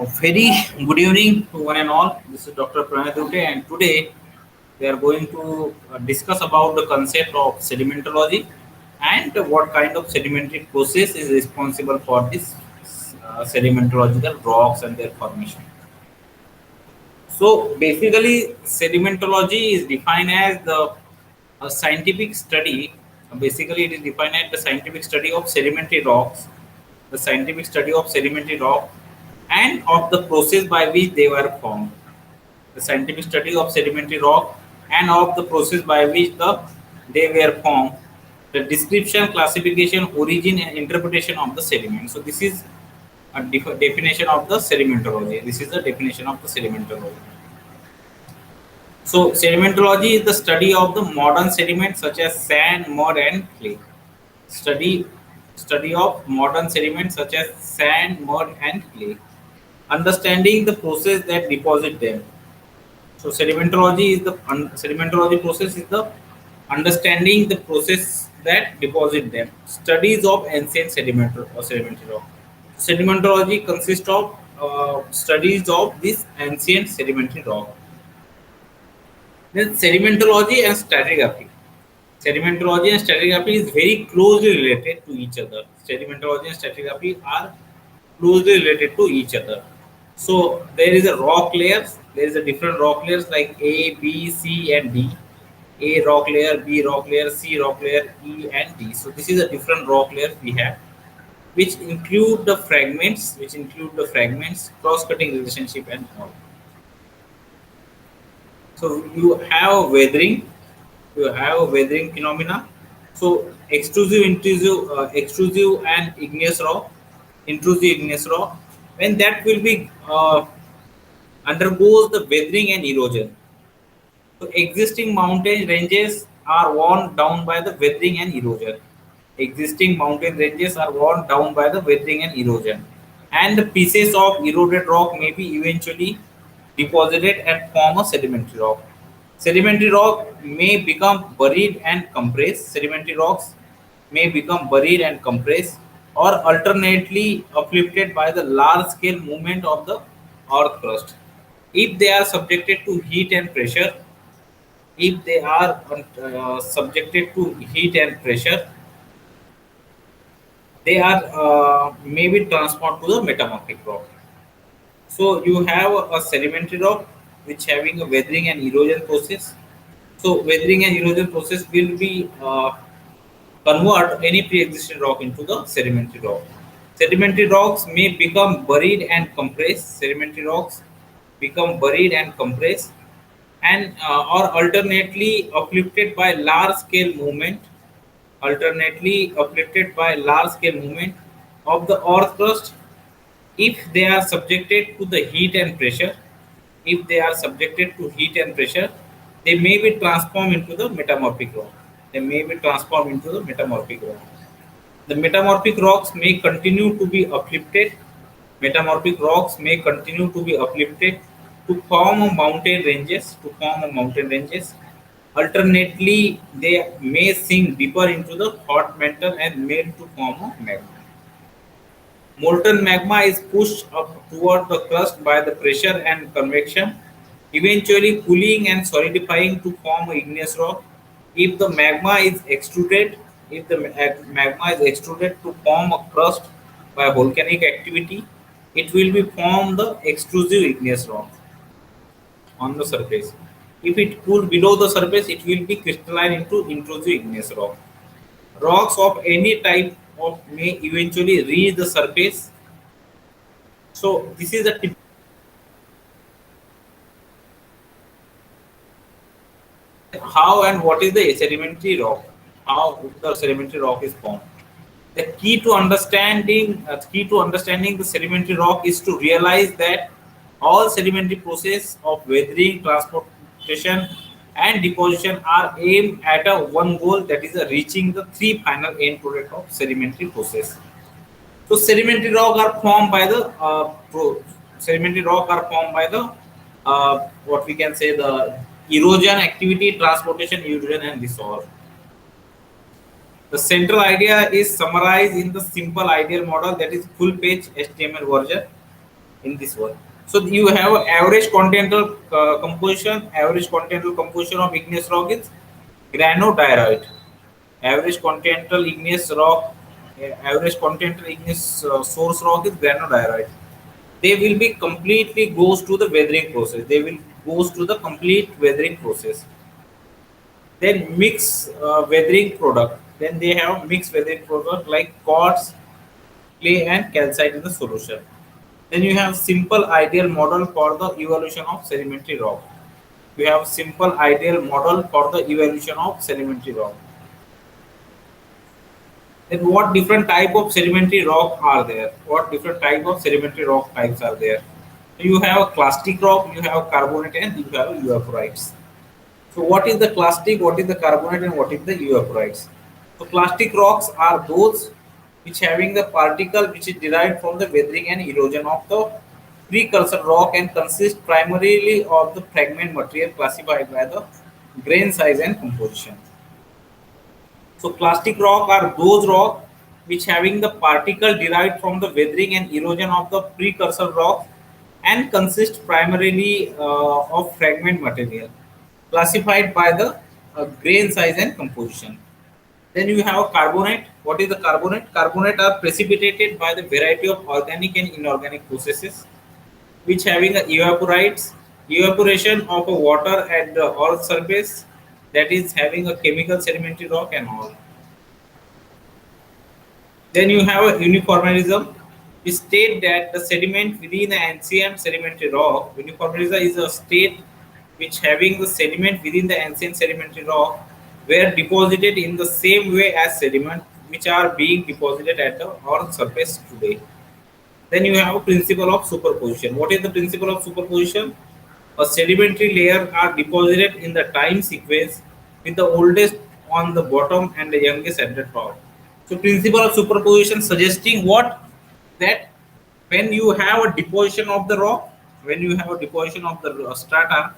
Very good evening to one and all. This is Dr. Pranay Dute, and today we are going to discuss about the concept of sedimentology and what kind of sedimentary process is responsible for this sedimentological rocks and their formation. So basically, sedimentology is defined as the a scientific study. Basically, it is defined as the scientific study of sedimentary rocks, the scientific study of sedimentary rock, and of the process by which they were formed. The scientific study of sedimentary rock and of the process by which they were formed. The description, classification, origin, and interpretation of the sediment. So this is a definition of the sedimentology. This is the definition of the sedimentology. So sedimentology is the study of the modern sediments such as sand, mud, and clay. Study study of modern sediments such as sand, mud, and clay. Understanding the process that deposit them. So sedimentology process is the understanding the process that deposit them. Studies of ancient sedimentary rock. Sedimentology consists of studies of this ancient sedimentary rock. Then sedimentology and stratigraphy. Sedimentology and stratigraphy is very closely related to each other. Sedimentology and stratigraphy are closely related to each other. So there is a rock layers. There is a different rock layers like A, B, C, and D. A rock layer, B rock layer, C rock layer, E, and D. So this is a different rock layers we have, which include the fragments, cross-cutting relationship, and all. So you have a weathering phenomena. So extrusive and igneous rock, intrusive igneous rock, when that will be undergoes the weathering and erosion. So existing mountain ranges are worn down by the weathering and erosion. Existing mountain ranges are worn down by the weathering and erosion, and the pieces of eroded rock may be eventually deposited and form a sedimentary rock. Sedimentary rock may become buried and compressed. Sedimentary rocks may become buried and compressed, or alternately uplifted by the large scale movement of the earth crust. If they are subjected to heat and pressure, if they are subjected to heat and pressure, they are maybe transformed to the metamorphic rock. So you have a sedimentary rock which having a weathering and erosion process. So weathering and erosion process will be convert any pre-existing rock into the sedimentary rock. Sedimentary rocks may become buried and compressed. Sedimentary rocks become buried and compressed, and or alternately uplifted by large scale movement. Alternately uplifted by large scale movement of the earth crust if they are subjected to the heat and pressure. If they are subjected to heat and pressure, they may be transformed into the metamorphic rock. They may be transformed into the metamorphic rock. The metamorphic rocks may continue to be uplifted. Metamorphic rocks may continue to be uplifted to form a mountain ranges. To form a mountain ranges. Alternately, they may sink deeper into the hot mantle and melt to form a magma. Molten magma is pushed up toward the crust by the pressure and convection, eventually cooling and solidifying to form igneous rock. If the magma is extruded, if the magma is extruded to form a crust by volcanic activity, it will be formed the extrusive igneous rock on the surface. If it cooled below the surface, it will be crystalline into intrusive igneous rock. Rocks of any type of may eventually reach the surface. So this is a how and what is the sedimentary rock? How the sedimentary rock is formed? The key to understanding the sedimentary rock is to realize that all sedimentary process of weathering, transportation, and deposition are aimed at a one goal, that is reaching the three final end product of sedimentary process. So sedimentary rock are formed by the what we can say the erosion activity, transportation, erosion, and dissolve. The central idea is summarized in the simple ideal model, that is full page HTML version. in this one. So you have average continental composition. Average continental composition of igneous rock is granodiorite. Average continental igneous rock, average continental igneous source rock is granodiorite. They will be completely goes to the weathering process. They will goes to the complete weathering process. Then mix weathering product. Then they have mixed weathering product like quartz, clay, and calcite in the solution. Then you have simple ideal model for the evolution of sedimentary rock. You have simple ideal model for the evolution of sedimentary rock. Then what different type of sedimentary rock are there? What different type of sedimentary rock types are there? You have clastic rock, you have carbonate, and you have euphorites. So what is the clastic, what is the carbonate, and what is the euphorites? So clastic rocks are those which having the particle which is derived from the weathering and erosion of the precursor rock and consist primarily of the fragment material classified by the grain size and composition. So clastic rock are those rock which having the particle derived from the weathering and erosion of the precursor rock and consist primarily of fragment material classified by the grain size and composition. Then you have carbonate. What is the carbonate? Carbonate are precipitated by the variety of organic and inorganic processes which having a evaporites, evaporation of a water at the earth surface, that is having a chemical sedimentary rock and all. Then you have a uniformism. We state that the sediment within the ancient sedimentary rock, uniformism is a state which having the sediment within the ancient sedimentary rock were deposited in the same way as sediment which are being deposited at the earth surface today. Then you have a principle of superposition. What is the principle of superposition? A sedimentary layer are deposited in the time sequence with the oldest on the bottom and the youngest at the top. So principle of superposition suggesting what? That when you have a deposition of the rock, when you have a deposition of the strata,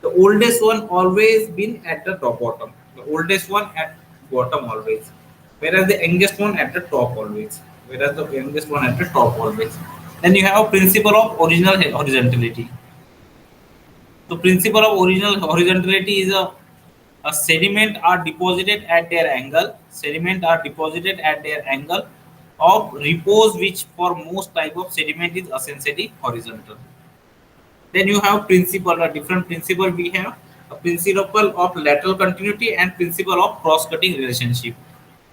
the oldest one always been at the top bottom. The oldest one at bottom always. Whereas the youngest one at the top always. Whereas the youngest one at the top always. Then you have a principle of original horizontality. The principle of original horizontality is a sediment are deposited at their angle. Sediment are deposited at their angle of repose, which for most type of sediment is essentially horizontal. Then you have principle, a different principle we have, a principle of lateral continuity and principle of cross-cutting relationship.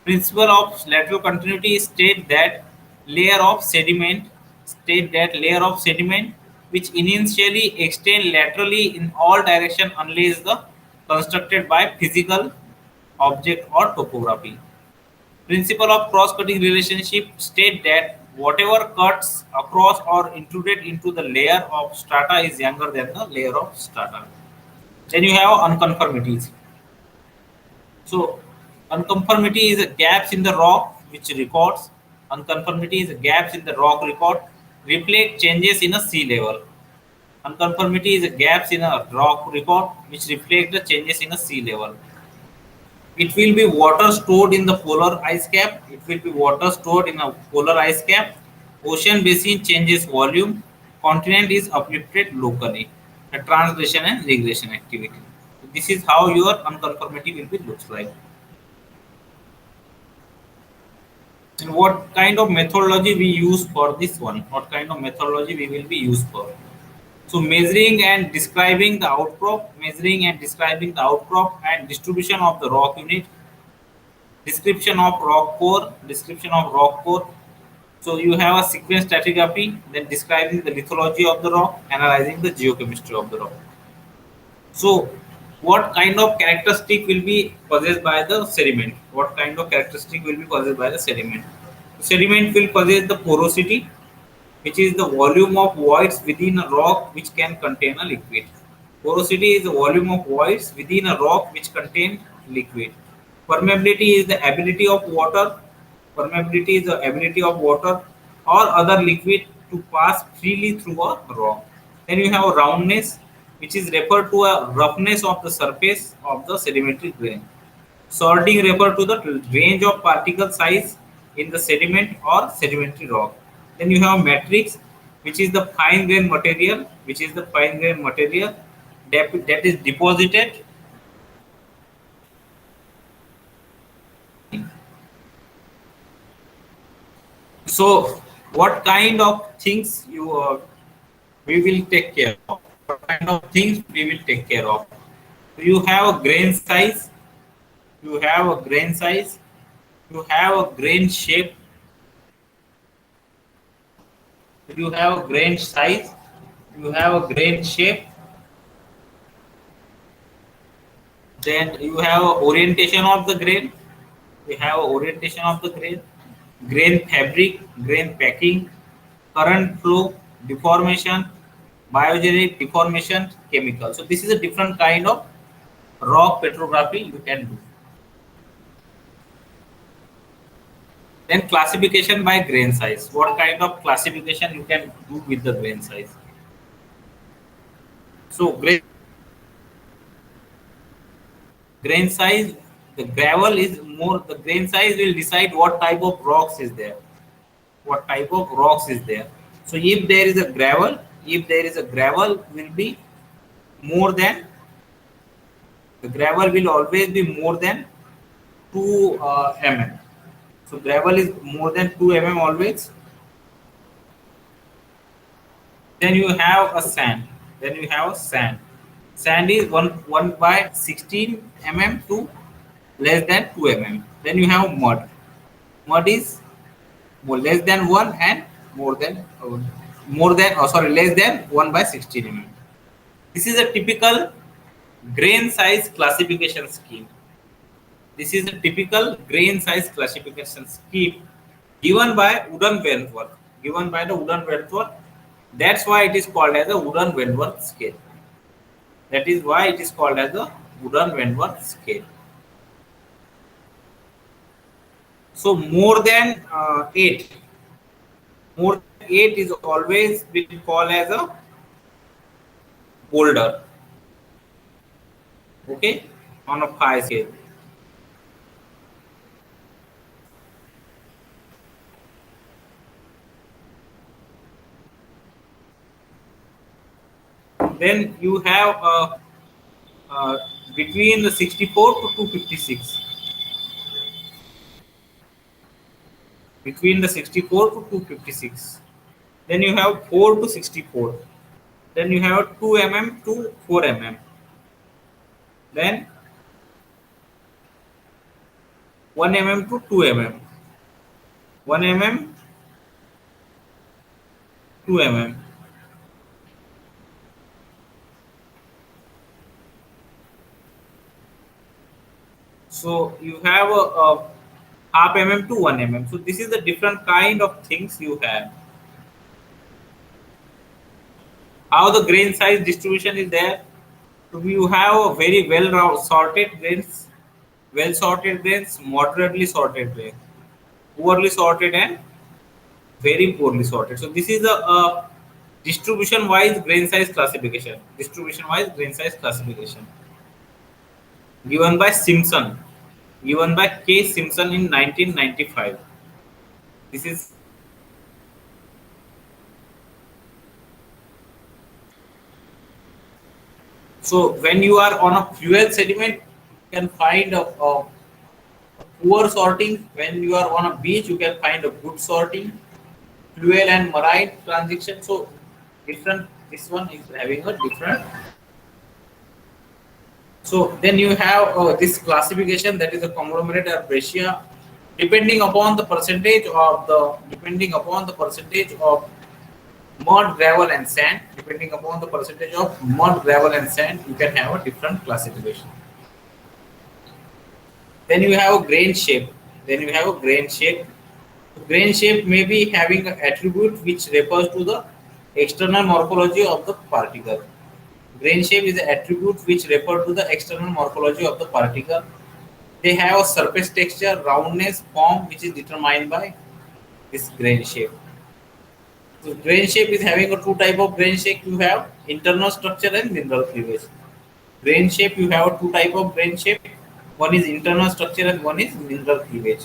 Principle of lateral continuity state that layer of sediment which initially extend laterally in all direction unless the constructed by physical object or topography. Principle of cross-cutting relationship state that whatever cuts across or intruded into the layer of strata is younger than the layer of strata. Then you have unconformities. So unconformity is a gaps in the rock which records. Unconformity is a gaps in the rock record reflect changes in a sea level. Unconformity is a gaps in a rock record which reflect the changes in a sea level. It will be water stored in the polar ice cap. It will be water stored in a polar ice cap. Ocean basin changes volume. Continent is uplifted locally. The translation and regression activity. This is how your unconformity will be looks like. And what kind of methodology we use for this one? What kind of methodology we will be used for? So measuring and describing the outcrop, and distribution of the rock unit, description of rock core. So you have a sequence stratigraphy, then describing the lithology of the rock, analyzing the geochemistry of the rock. So what kind of characteristic will be possessed by the sediment? What kind of characteristic will be possessed by the sediment? Sediment will possess the porosity, which is the volume of voids within a rock which can contain a liquid. Porosity is the volume of voids within a rock which contain liquid. Permeability is the ability of water. Permeability is the ability of water or other liquid to pass freely through a rock. Then you have roundness, which is referred to a roughness of the surface of the sedimentary grain. Sorting refer to the range of particle size in the sediment or sedimentary rock. Then you have matrix, which is the fine grain material, which is the fine grain material that is deposited. So, what kind of things we will take care of? What kind of things we will take care of? You have a grain size, you have a grain size, you have a grain shape, you have a grain size, you have a grain shape, then you have a orientation of the grain, you have a orientation of the grain, grain fabric, grain packing, current flow, deformation, biogenic deformation, chemical. So this is a different kind of rock petrography you can do. Then classification by grain size. What kind of classification you can do with the grain size? So grain size, the gravel is more. The grain size will decide what type of rocks is there. What type of rocks is there? So if there is a gravel, will be more than the gravel will always be more than 2 mm. So gravel is more than 2 mm always. Then you have a sand. Sand is 1 by 16 mm to less than 2 mm. Then you have mud. Mud is more less than 1 and less than 1 by 16 mm. This is a typical grain size classification scheme. This is a typical grain size classification scheme given by Wooden Wentworth. Given by the Wooden Wentworth. That's why it is called as a Wooden Wentworth scale. That is why it is called as a Wooden Wentworth scale. So more than 8. More than 8 is always been called as a boulder. Okay, on a high scale. Then you have between the 64 to 256. Between the 64 to 256. Then you have 4 to 64. Then you have 2 mm to 4 mm. Then 1 mm to 2 mm. 1 mm, 2 mm. So you have a half mm to 1 mm. So this is the different kind of things you have. How the grain size distribution is there? So you have a very well sorted grains, moderately sorted grains, poorly sorted, and very poorly sorted. So this is a distribution wise grain size classification. Given by Simpson, given by K. Simpson in 1995. This is so when you are on a fuel sediment, you can find a poor sorting. When you are on a beach, you can find a good sorting. Fluel and marine transition. So different. This one is having a different. So then you have this classification, that is a conglomerate or breccia, depending upon the percentage of mud, gravel, and sand. Depending upon the percentage of mud, gravel, and sand, you can have a different classification. Then you have a grain shape. Grain shape may be having an attribute which refers to the external morphology of the particle. Grain shape is an attribute which refers to the external morphology of the particle. They have a surface texture, roundness, form, which is determined by this grain shape. So grain shape is having a two type of grain shape. You have internal structure and mineral cleavage. Grain shape, you have two type of grain shape. One is internal structure and one is mineral cleavage.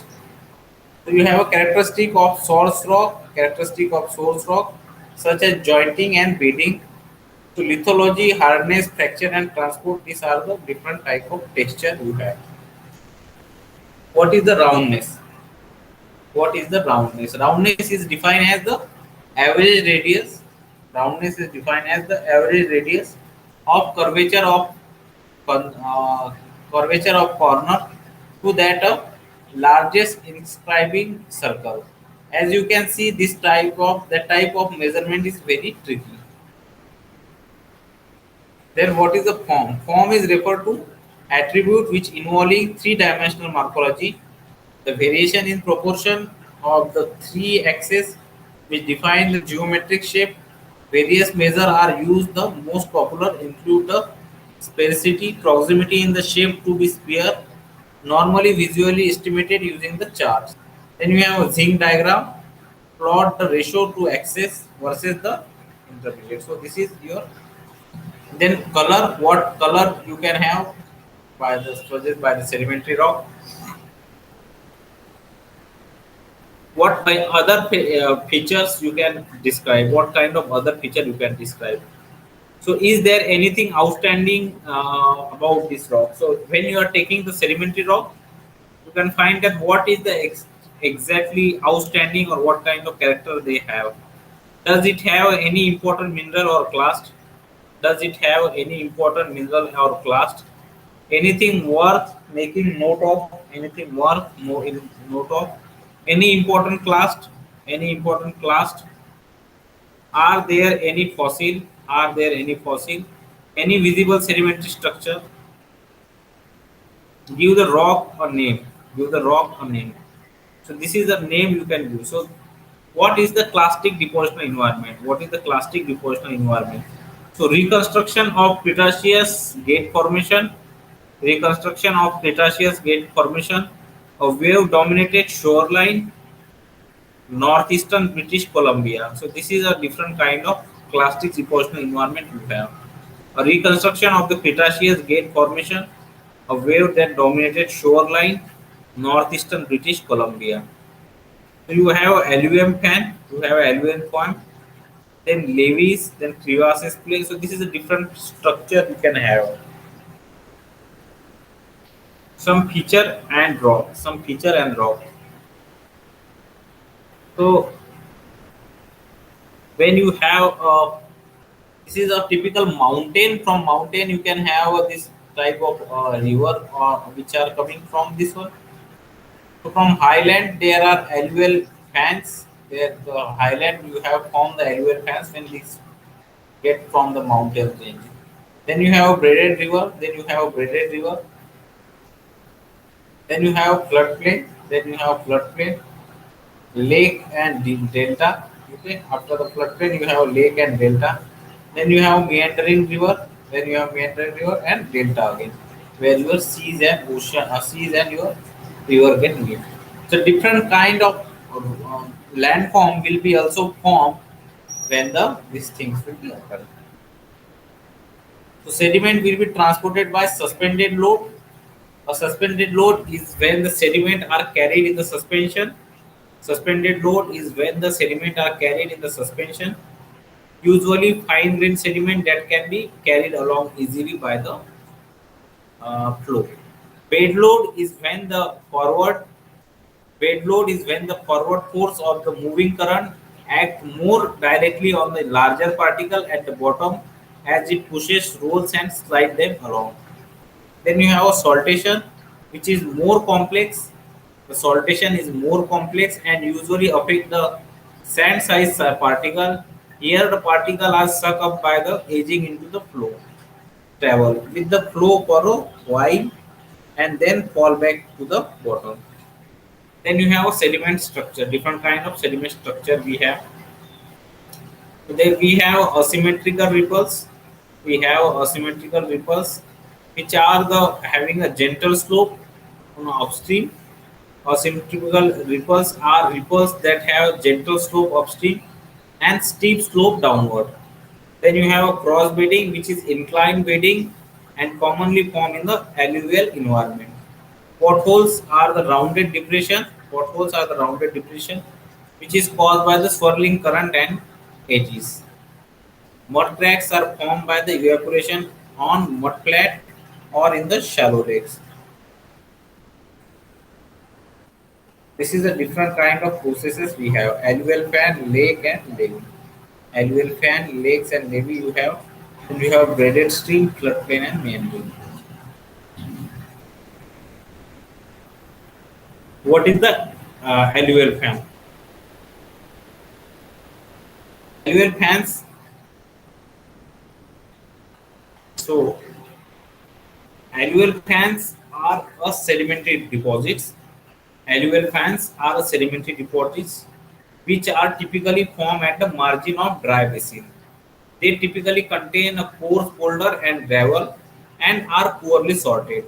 So you have a characteristic of source rock, such as jointing and beading. So lithology, hardness, fracture and transport, these are the different type of texture you have. What is the roundness? What is the roundness? Roundness is defined as the average radius. Roundness is defined as the average radius of curvature of corner to that of largest inscribing circle. As you can see, this type of measurement is very tricky. Then what is the form? Form is referred to attribute which involving three-dimensional morphology. The variation in proportion of the three axes which define the geometric shape. Various measures are used. The most popular include the sphericity, proximity in the shape to be sphere, normally visually estimated using the charts. Then you have a zinc diagram, plot the ratio to axis versus the intermediate. So this is your. Then color, what color you can have by the suggested by the sedimentary rock. What by other features you can describe? What kind of other feature you can describe? So is there anything outstanding about this rock? So when you are taking the sedimentary rock, you can find that what is the exactly outstanding or what kind of character they have. Does it have any important mineral or clast? Does it have any important mineral or clast? Anything worth making note of? Anything worth note of? Any important clast? Any important clast? Are there any fossil? Are there any fossil? Any visible sedimentary structure? Give the rock a name. Give the rock a name. So this is the name you can use. So what is the clastic depositional environment? What is the clastic depositional environment? So reconstruction of Cretaceous gate formation. Reconstruction of Cretaceous gate formation. A wave dominated shoreline, northeastern British Columbia. So this is a different kind of clastic depositional environment you have. A reconstruction of the Cretaceous gate formation, a wave that dominated shoreline, northeastern British Columbia. So you have alluvium fan, you have alluvium farm, then levees, then crevasses plain. So this is a different structure you can have. Some feature and rock, some feature and rock. So when you have this is a typical mountain. From mountain you can have this type of river which are coming from this one. So from highland there are alluvial fans. There the highland you have found the alluvial fans when these get from the mountain range. Then you have braided river. Then you have braided river. Then you have floodplain. Then you have floodplain, lake and delta. Okay, after the floodplain you have lake and delta. Then you have meandering river. Then you have meandering river and delta again, where your seas and ocean, seas and your river get meet. So different kind of landform will be also formed when the these things will be occurring. So sediment will be transported by suspended load. A suspended load is when the sediment are carried in the suspension. Suspended load is when the sediment are carried in the suspension. Usually fine grained sediment that can be carried along easily by the flow. Bed load is when the forward Bed load is when the forward force of the moving current act more directly on the larger particle at the bottom as it pushes, rolls and slides them along. Then you have a saltation, which is more complex. The saltation is more complex and usually affect the sand size particle. Here the particle are sucked up by the aging into the flow. Travel with the flow for a while and then fall back to the bottom. Then you have a sediment structure, different kind of sediment structure we have. So then we have asymmetrical ripples. We have asymmetrical ripples, which are the having a gentle slope on upstream. Asymmetrical ripples are ripples that have gentle slope upstream and steep slope downward. Then you have a cross bedding, which is inclined bedding and commonly formed in the alluvial environment. Potholes are the rounded depression. Potholes are the rounded depression, which is caused by the swirling current and edges. Mud cracks are formed by the evaporation on mudflat or in the shallow lakes. This is a different kind of processes we have. Alluvial fan, lake and levee. Alluvial fan, lakes and levee you have. And you have graded stream, floodplain and meandering. What is the alluvial fan? Alluvial fans. So alluvial fans are a sedimentary deposits. Alluvial fans are a sedimentary deposits which are typically formed at the margin of dry basin. They typically contain a coarse boulder and gravel and are poorly sorted.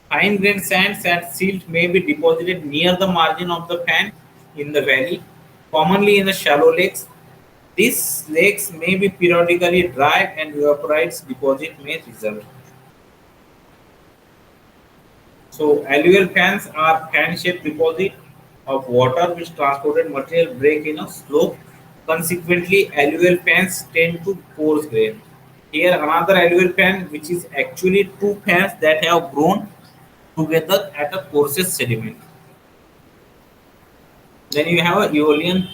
Fine grained sands and silt may be deposited near the margin of the fan in the valley, commonly in the shallow lakes. These lakes may be periodically dry and evaporates deposit may result. So alluvial fans are fan-shaped deposit of water which transported material break in a slope. Consequently, alluvial fans tend to coarse grain. Here another alluvial fan which is actually two fans that have grown together at a coarsest sediment. Then you have a Aeolian.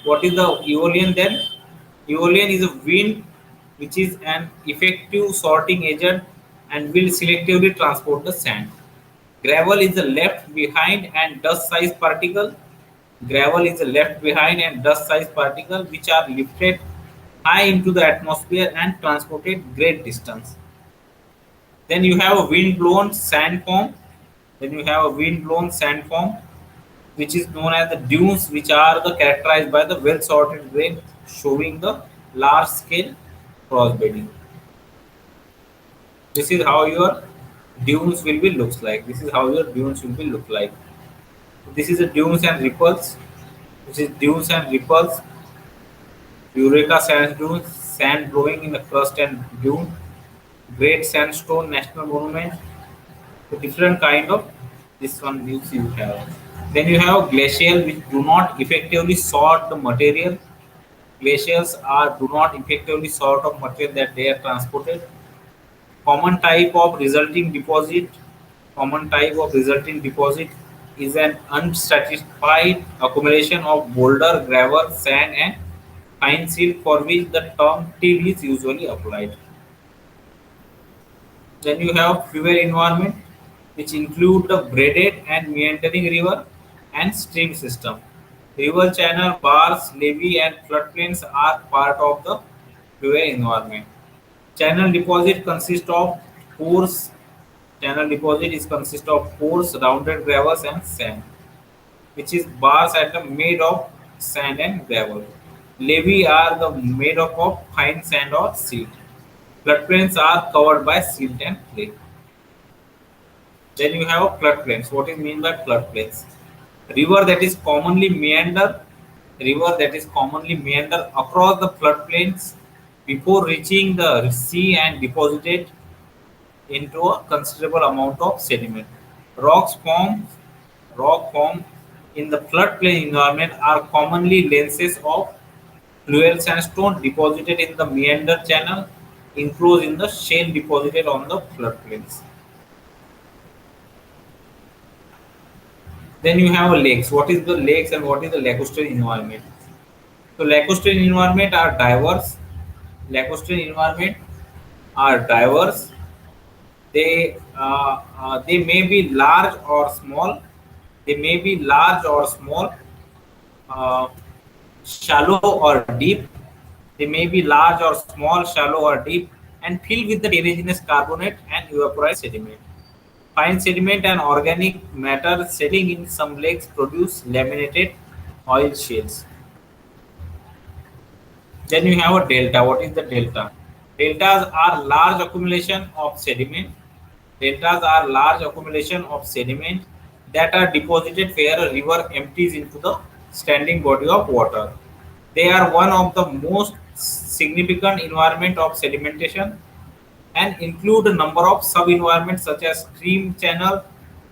What is the Aeolian then? Aeolian is a wind which is an effective sorting agent and will selectively transport the sand. Gravel is the left behind and dust sized particle. Gravel is the left behind and dust sized particle which are lifted high into the atmosphere and transported great distance. Then you have a wind blown sand form. Then you have a wind blown sand form which is known as the dunes, which are the characterized by the well sorted grain showing the large scale cross bedding. This is how your dunes will be looks like. This is how your dunes will be look like. This is a dunes and ripples. This is dunes and ripples. Eureka sand dunes, sand blowing in the crust and dune. Great Sandstone National Monument. A different kind of this one views you have. Then you have glacial which do not effectively sort the material. Glacials are do not effectively sort of material that they are transported. Common type of resulting deposit. Common type of resulting deposit is an unstratified accumulation of boulder, gravel, sand, and fine silt for which the term till is usually applied. Then you have fluvial environment, which include the braided and meandering river and stream system. River channel, bars, levee, and floodplains are part of the fluvial environment. Channel deposit consists of pores. Channel deposit is consist of pores, rounded gravels, and sand, which is bars at the made of sand and gravel. Levee are the made up of fine sand or silt. Floodplains are covered by silt and clay. Then you have floodplains. What is mean by floodplains? River that is commonly meander, river that is commonly meander across the floodplains before reaching the sea and deposited into a considerable amount of sediment. Rocks form rock form in the floodplain environment are commonly lenses of fluvial sandstone deposited in the meander channel enclosed in the shale deposited on the floodplains. Then you have lakes. What is the lakes and what is the lacustrine environment? So lacustrine environment are diverse. Lacustrine environment are diverse. They may be large or small. They may be large or small, uh, shallow or deep. They may be large or small, shallow or deep, and filled with the terragenous carbonate and evaporized sediment. Fine sediment and organic matter settling in some lakes produce laminated oil shales. Then you have a delta. What is the delta? Deltas are large accumulation of sediment. Deltas are large accumulation of sediment that are deposited where a river empties into the standing body of water. They are one of the most significant environment of sedimentation and include a number of sub-environments such as stream channel,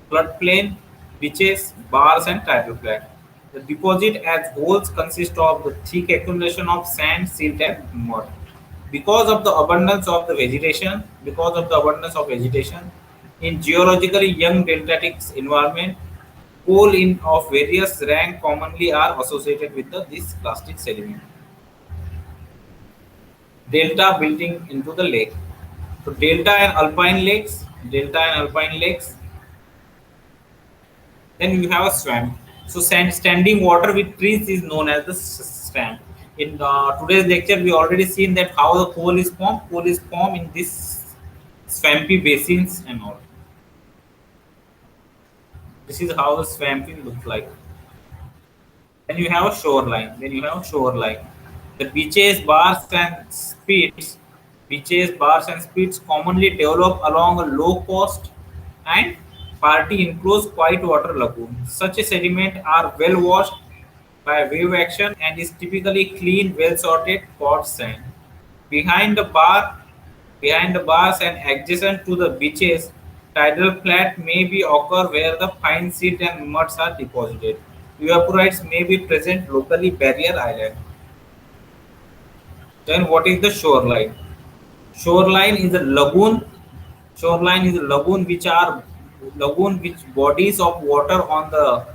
floodplain, beaches, bars, and tidal flat. The deposit as wholes consist of the thick accumulation of sand, silt, and mud. Because of the abundance of the vegetation, in geologically young deltatic environment, coal in of various rank commonly are associated with this plastic sediment. Delta building into the lake. So delta and alpine lakes. Then you have a swamp. So standing water with trees is known as the swamp. In today's lecture, we already seen that how the coal is formed. Coal is formed in this swampy basins and all. This is how the swampy looks like. Then you have a shoreline. The beaches, bars and spits commonly develop along a low coast and party enclosed quiet water lagoon. Such a sediment are well washed by wave action and is typically clean, well sorted quartz sand. Behind the bar, behind the bars and adjacent to the beaches, tidal flat may be occur where the fine silt and muds are deposited. Evaporites may be present locally barrier island. Then what is the shoreline? Shoreline is a lagoon. Shoreline is a lagoon which bodies of water on the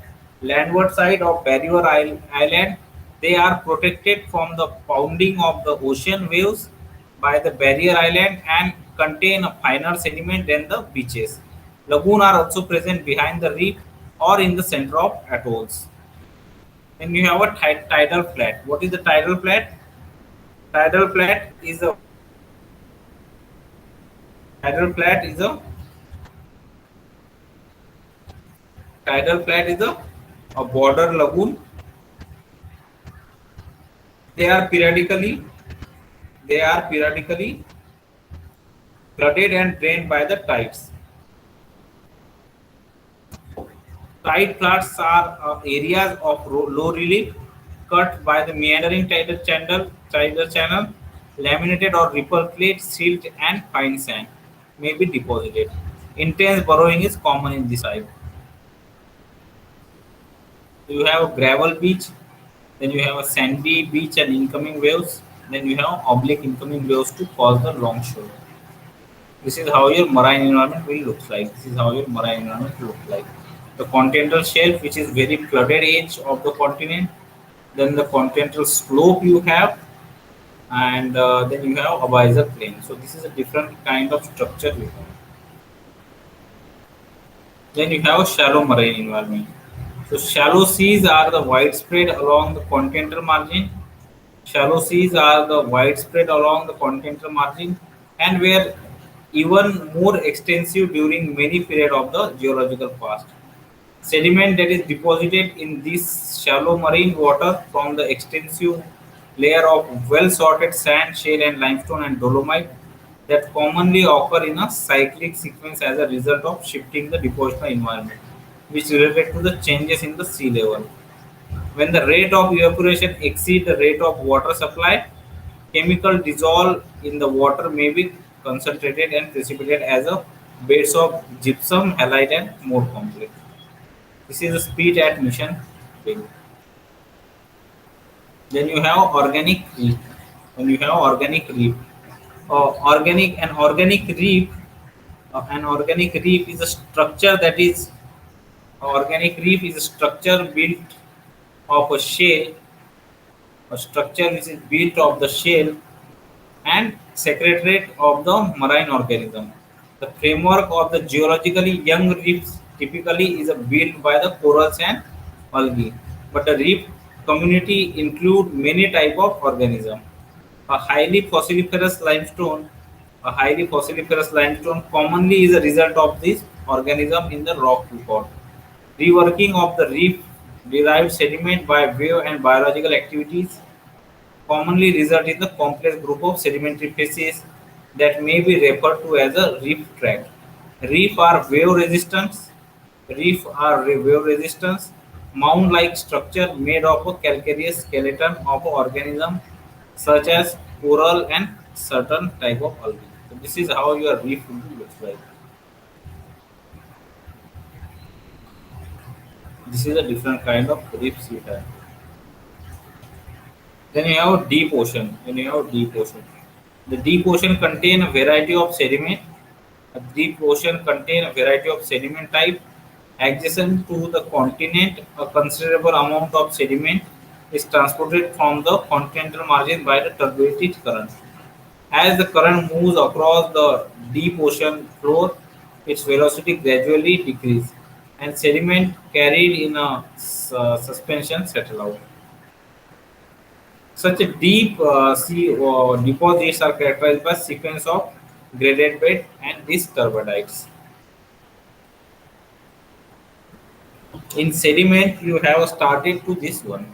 landward side of barrier island. They are protected from the pounding of the ocean waves by the barrier island and contain a finer sediment than the beaches. Lagoon are also present behind the reef or in the center of atolls. Then you have a tidal flat. What is the tidal flat? Tidal flat is a tidal flat is a tidal flat is a border lagoon. They are periodically flooded and drained by the tides. Tide flats are areas of low relief cut by the meandering tidal channel, laminated or ripple clay, silt, and fine sand may be deposited. Intense burrowing is common in this site. You have a gravel beach, then you have a sandy beach and incoming waves, then you have oblique incoming waves to cause the longshore. This is how your marine environment will look like. The continental shelf, which is very flooded edge of the continent, then the continental slope you have, and then you have abyssal plain. So this is a different kind of structure you have. Then you have a shallow marine environment. So shallow seas are the widespread along the continental margin. And were even more extensive during many periods of the geological past. Sediment that is deposited in this shallow marine water from the extensive layer of well sorted sand, shale, and limestone and dolomite that commonly occur in a cyclic sequence as a result of shifting the depositional environment, which related to the changes in the sea level. When the rate of evaporation exceeds the rate of water supply, chemical dissolve in the water may be concentrated and precipitated as a beds of gypsum, halite, and more complex. This is the speed at Mission Bay. Then you have organic reef. An organic reef is a structure that is organic reef is a structure built of a structure which is built of the shell and secretariat of the marine organism. The framework of the geologically young reefs typically is built by the corals and algae, but the reef community include many type of organism. A highly fossiliferous limestone, commonly is a result of this organism in the rock record. Reworking of the reef derived sediment by wave and biological activities commonly result in the complex group of sedimentary facies that may be referred to as a reef tract. Reef are wave resistance. Mound-like structure made of a calcareous skeleton of an organism such as coral and certain type of algae. So this is how your reef looks like. This is a different kind of reefs you have. Then you have deep ocean. The deep ocean contain a variety of sediment. A deep ocean contain a variety of sediment type. Adjacent to the continent, a considerable amount of sediment is transported from the continental margin by the turbulent current. As the current moves across the deep ocean floor, its velocity gradually decreases, and sediment carried in a suspension settle out. Such a deep sea deposits are characterized by sequence of graded bed and these turbidites. In sediment, you have started to this one.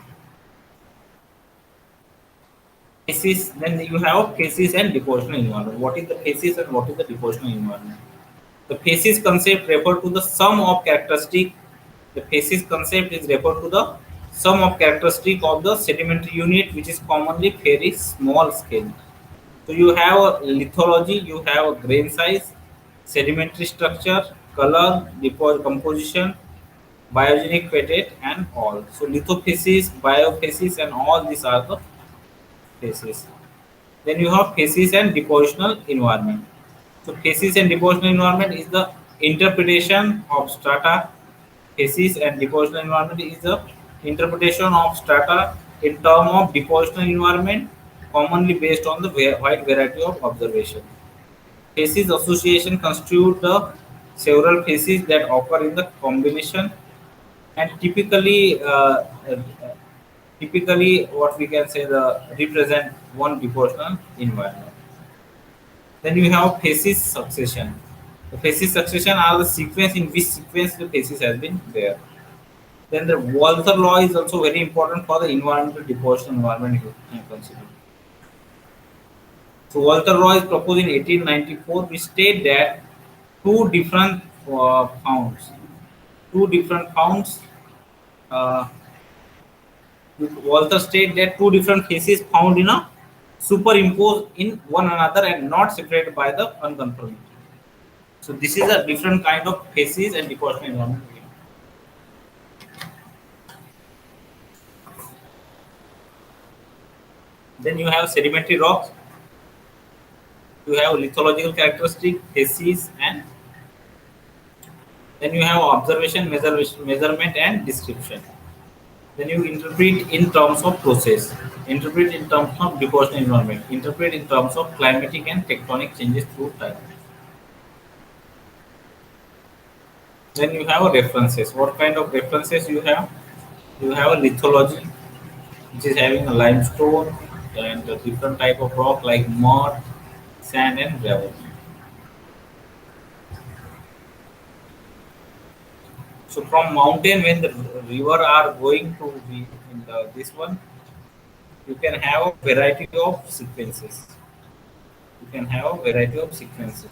Phases, then you have phases and depositional environment. What is the phases and what is the depositional environment? The phases concept refer to the sum of characteristic. The phases concept is referred to the sum of characteristic of the sedimentary unit, which is commonly very small scale. So you have a lithology, you have a grain size, sedimentary structure, color, composition, biogenic pettate, and all. So lithophases, biophases, and all these are the phases. Then you have phases and depositional environment. So phases and depositional environment is the interpretation of strata. Phases and depositional environment is the interpretation of strata in term of depositional environment, commonly based on the wide variety of observation. Phases association constitute the several phases that occur in the combination, and typically what we can say the represent one depositional environment. Then you have phases succession. The phases succession are the sequence in which sequence the phases has been there. Then the Walther law is also very important for the environmental deposition environment you can consider. So Walther law is proposed in 1894, which state that two different founds, two different founds. Uh, Walther state that two different phases found in a superimposed in one another and not separated by the unconformity. So this is a different kind of phases and deposition environment. Then you have sedimentary rocks. You have lithological characteristic, phases, and then you have observation, measurement, and description. Then you interpret in terms of process, interpret in terms of deposition environment, interpret in terms of climatic and tectonic changes through time. Then you have references. What kind of references you have? You have a lithology, which is having a limestone and a different type of rock like mud, sand, and gravel. So from mountain, when the river are going to be in this one, you can have a variety of sequences. You can have a variety of sequences.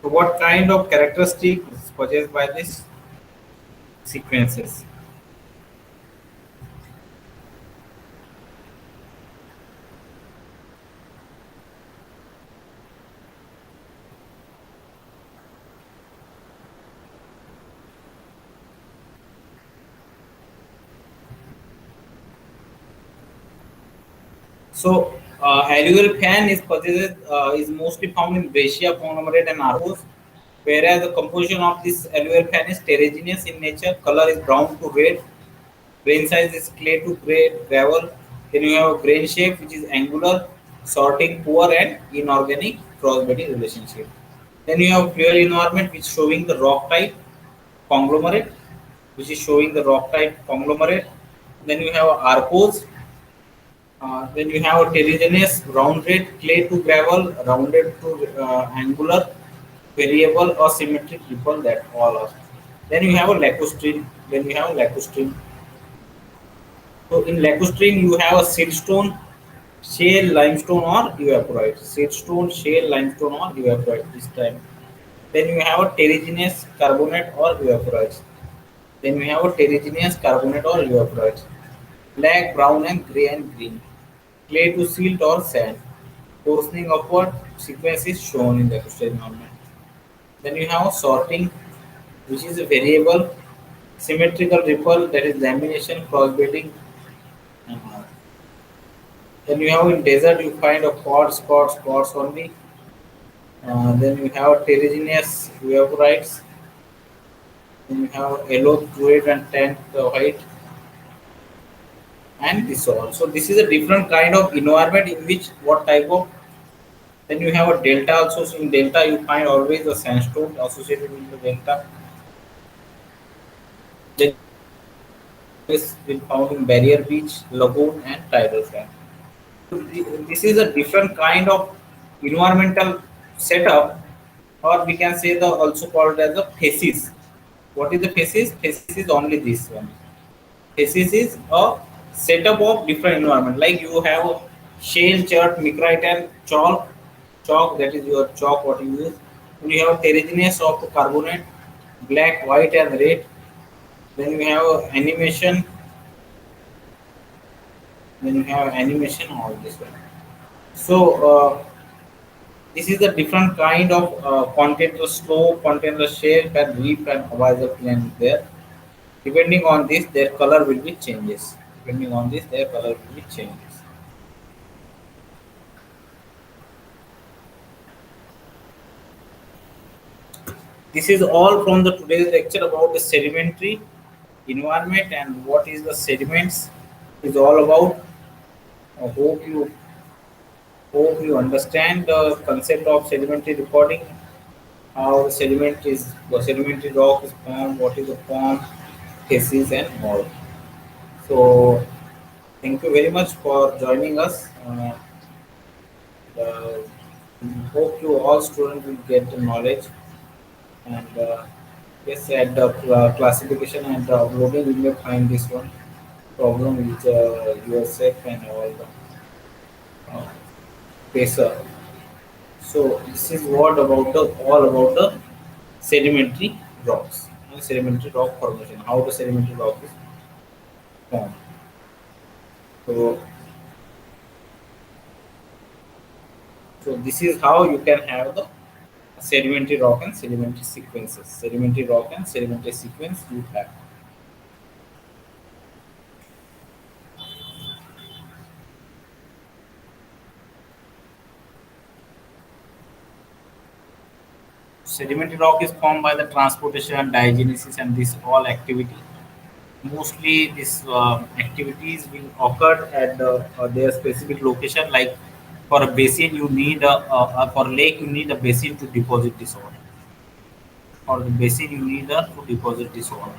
So what kind of characteristic is possessed by these sequences? So alluvial fan is possessed is mostly found in breccia, conglomerate, and arbors, whereas the composition of this alluvial fan is terraneous in nature. Color is brown to red. Grain size is clay to gray gravel. Then you have a grain shape which is angular, sorting poor, and inorganic crossbreeding relationship. Then you have fluid environment which is showing the rock type conglomerate, which is showing the rock type conglomerate. Then you have arcos. Then you have a terraneous, rounded, clay to gravel, rounded to angular, variable or symmetric ripple that all are. Then you have a lacustrine. So in lacustrine you have a siltstone, shale, limestone or evaporite. Siltstone, shale, limestone or evaporite this time. Then you have a terrigenous carbonate or evaporite. Black, brown and grey and green. Clay to silt or sand. Coarsening upward sequence is shown in the lacustrine environment. Then you have sorting, which is a variable, symmetrical ripple, that is lamination, crossbedding. uh, Then you have in desert, you find a quartz only. Then you have heterogeneous evaporites. Then you have yellow, fluid, and tan white, and this all. So this is a different kind of environment in which what type of. Then you have a delta also. So in delta, you find always a sandstone associated with the delta. Then is been found in barrier beach, lagoon, and tidal sand. This is a different kind of environmental setup, or we can say the also called as a facies. What is the facies? Facies is only this one. Facies is a setup of different environment. Like you have a shale, chert, micrite, and chalk. Chalk, that is your chalk what you use. Then you have heterogeneous of carbonate, black, white, and red. Then you have animation. Then you have animation all this one. So this is a different kind of content, the slope, content, the shape, and leaf and horizontal plane there. Depending on this, their color will be changes. Depending on this, their color will be changes. This is all from the today's lecture about the sedimentary environment and what is the sediments is all about. I hope you understand the concept of sedimentary recording, how the sedimentary rock is formed, what is the form, thesis, and more. So thank you very much for joining us. Uh, hope you all students will get the knowledge, and yes, at the classification and the uploading you may find this one problem with yourself and all the uh, pacer. So this is what about the all about the sedimentary rocks and sedimentary rock formation, how the sedimentary rock is formed. So, so this is how you can have the sedimentary rock and sedimentary sequences. Sedimentary rock and sedimentary sequence you have. Sedimentary rock is formed by the transportation and diagenesis and this all activity. Mostly these activities will occur at their specific location. Like for a basin, you need for lake you need a basin to deposit this water. For the basin, you need to deposit this water.